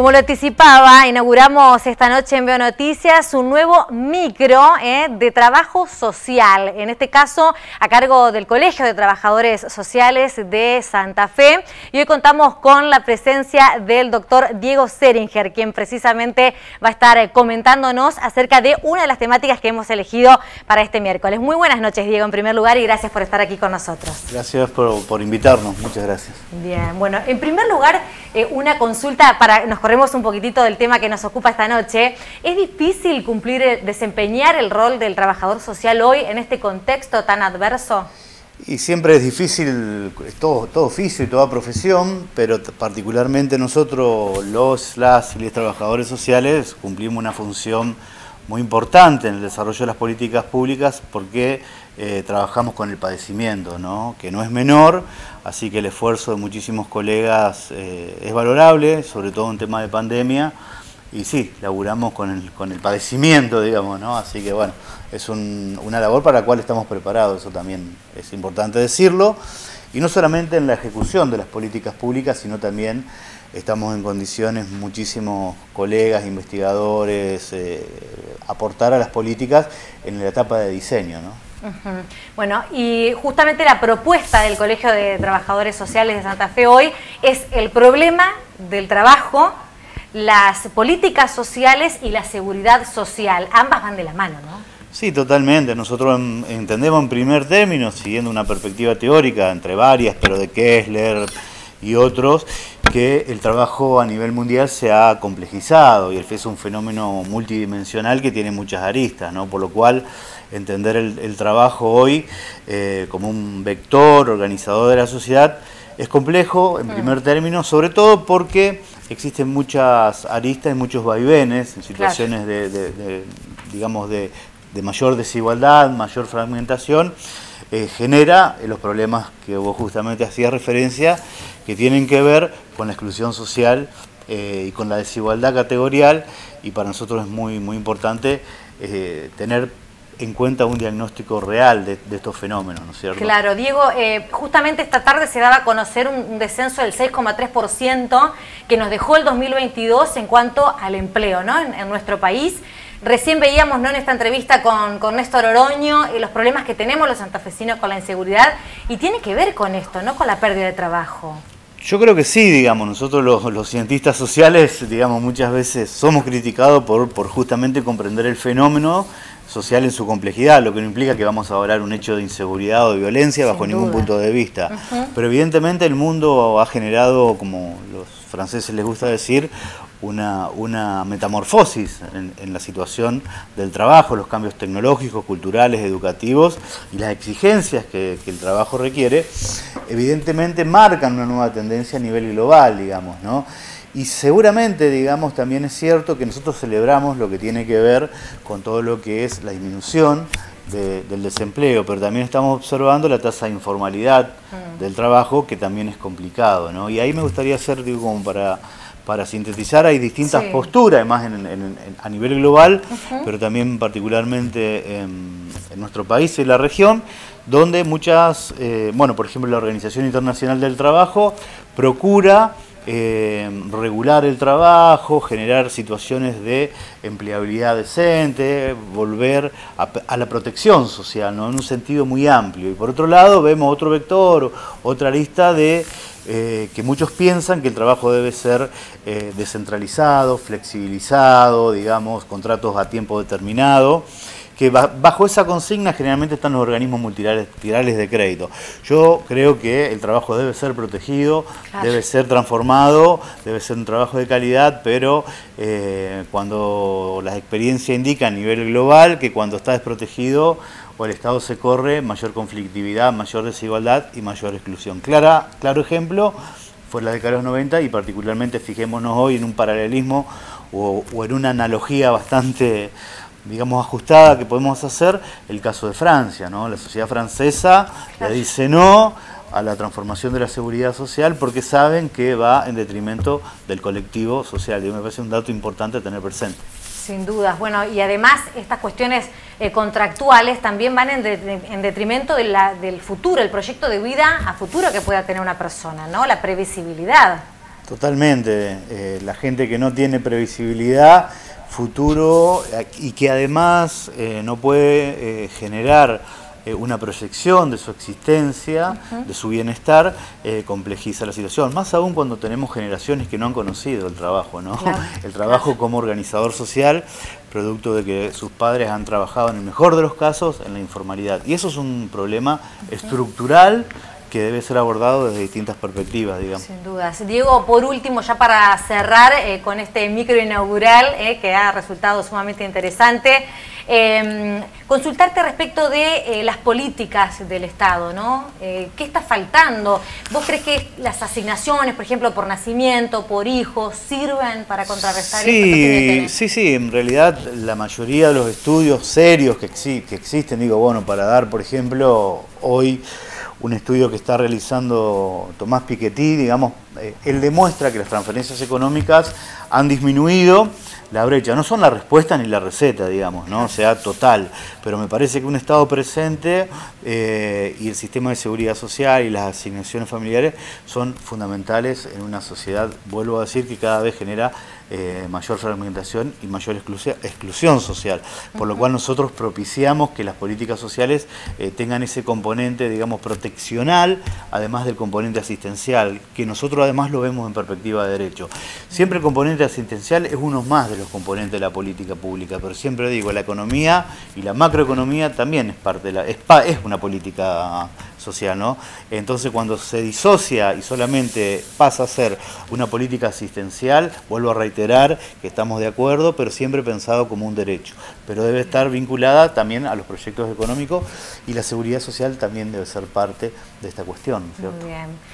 Como lo anticipaba, inauguramos esta noche en Veo Noticias un nuevo micro de trabajo social, en este caso a cargo del Colegio de Trabajadores Sociales de Santa Fe. Y hoy contamos con la presencia del doctor Diego Seringer, quien precisamente va a estar comentándonos acerca de una de las temáticas que hemos elegido para este miércoles. Muy buenas noches, Diego, en primer lugar, y gracias por estar aquí con nosotros. Gracias por invitarnos, muchas gracias. Bien, bueno, en primer lugar, una consulta para... Nos corremos un poquitito del tema que nos ocupa esta noche. ¿Es difícil desempeñar el rol del trabajador social hoy en este contexto tan adverso? Y siempre es difícil, todo oficio y toda profesión, pero particularmente nosotros, las y los trabajadores sociales, cumplimos una función muy importante en el desarrollo de las políticas públicas porque trabajamos con el padecimiento, ¿no? Que no es menor, así que el esfuerzo de muchísimos colegas es valorable, sobre todo en tema de pandemia, y sí, laburamos con el padecimiento, digamos, ¿no? Así que bueno, es una labor para la cual estamos preparados, eso también es importante decirlo, y no solamente en la ejecución de las políticas públicas, sino también estamos en condiciones, muchísimos colegas, investigadores, aportar a las políticas en la etapa de diseño, ¿no? Bueno, y justamente la propuesta del Colegio de Trabajadores Sociales de Santa Fe hoy es el problema del trabajo, las políticas sociales y la seguridad social. Ambas van de la mano, ¿no? Sí, totalmente. Nosotros entendemos en primer término, siguiendo una perspectiva teórica entre varias, pero de Kessler y otros, que el trabajo a nivel mundial se ha complejizado y es un fenómeno multidimensional que tiene muchas aristas, ¿no? Por lo cual entender el trabajo hoy como un vector organizador de la sociedad es complejo en primer término, sobre todo porque existen muchas aristas y muchos vaivenes en situaciones digamos de mayor desigualdad, mayor fragmentación, genera los problemas que vos justamente hacías referencia, que tienen que ver con la exclusión social y con la desigualdad categorial, y para nosotros es muy importante tener en cuenta un diagnóstico real de estos fenómenos, ¿no es cierto? Claro, Diego, justamente esta tarde se daba a conocer un descenso del 6,3% que nos dejó el 2022 en cuanto al empleo, ¿no? En nuestro país. Recién veíamos, ¿no?, en esta entrevista con Néstor Oroño los problemas que tenemos los santafesinos con la inseguridad, y tiene que ver con esto, ¿no?, con la pérdida de trabajo. Yo creo que sí, digamos, nosotros los cientistas sociales, digamos, muchas veces somos criticados por justamente comprender el fenómeno social en su complejidad, lo que no implica que vamos a avalar un hecho de inseguridad o de violencia bajo ningún punto de vista. Pero evidentemente el mundo ha generado, como los franceses les gusta decir, una metamorfosis en la situación del trabajo, los cambios tecnológicos, culturales, educativos y las exigencias que el trabajo requiere, evidentemente marcan una nueva tendencia a nivel global, digamos, ¿no? Y seguramente, digamos, también es cierto que nosotros celebramos lo que tiene que ver con todo lo que es la disminución del desempleo, pero también estamos observando la tasa de informalidad del trabajo, que también es complicado, ¿no? Y ahí me gustaría hacer, digo, como para sintetizar, hay distintas posturas, además a nivel global, pero también particularmente en nuestro país y en la región, donde muchas, bueno, por ejemplo, la Organización Internacional del Trabajo procura regular el trabajo, generar situaciones de empleabilidad decente, volver a la protección social, ¿no?, en un sentido muy amplio. Y por otro lado vemos otro vector, otra arista de que muchos piensan que el trabajo debe ser descentralizado, flexibilizado, digamos, contratos a tiempo determinado, que bajo esa consigna generalmente están los organismos multilaterales de crédito. Yo creo que el trabajo debe ser protegido, debe ser transformado, debe ser un trabajo de calidad, pero cuando las experiencias indican a nivel global que cuando está desprotegido o el Estado se corre, mayor conflictividad, mayor desigualdad y mayor exclusión. Claro ejemplo fue la década de los 90, y particularmente fijémonos hoy en un paralelismo o en una analogía bastante, digamos, ajustada que podemos hacer, el caso de Francia, ¿no? La sociedad francesa le dice no a la transformación de la seguridad social porque saben que va en detrimento del colectivo social, y me parece un dato importante a tener presente. Sin dudas. Bueno, y además estas cuestiones contractuales también van en detrimento del futuro, el proyecto de vida a futuro que pueda tener una persona, ¿no? La previsibilidad. Totalmente. La gente que no tiene previsibilidad, futuro y que además no puede generar una proyección de su existencia, de su bienestar, complejiza la situación. Más aún cuando tenemos generaciones que no han conocido el trabajo, ¿no? Claro, el trabajo como organizador social, producto de que sus padres han trabajado en el mejor de los casos en la informalidad. Y eso es un problema estructural que debe ser abordado desde distintas perspectivas, digamos. Sin dudas. Diego, por último, ya para cerrar con este micro inaugural que ha resultado sumamente interesante, consultarte respecto de las políticas del Estado, ¿no? ¿Qué está faltando? ¿Vos crees que las asignaciones, por ejemplo, por nacimiento, por hijos, sirven para contrarrestar esto? Sí, en realidad la mayoría de los estudios serios que existen, digo, bueno, para dar, por ejemplo, hoy un estudio que está realizando Tomás Piketty, digamos, él demuestra que las transferencias económicas han disminuido la brecha. No son la respuesta ni la receta, digamos, ¿no? O sea, total. Pero me parece que un Estado presente y el sistema de seguridad social y las asignaciones familiares son fundamentales en una sociedad, vuelvo a decir, que cada vez genera mayor fragmentación y mayor exclusión social. Por lo cual nosotros propiciamos que las políticas sociales tengan ese componente, digamos, proteccional, además del componente asistencial, que nosotros además lo vemos en perspectiva de derecho. Siempre el componente asistencial es uno más de los componentes de la política pública, pero siempre digo, la economía y la macroeconomía también es parte de es una política social, ¿no? Entonces, cuando se disocia y solamente pasa a ser una política asistencial, vuelvo a reiterar que estamos de acuerdo, pero siempre pensado como un derecho. Pero debe estar vinculada también a los proyectos económicos y la seguridad social también debe ser parte de esta cuestión, ¿cierto? Muy bien.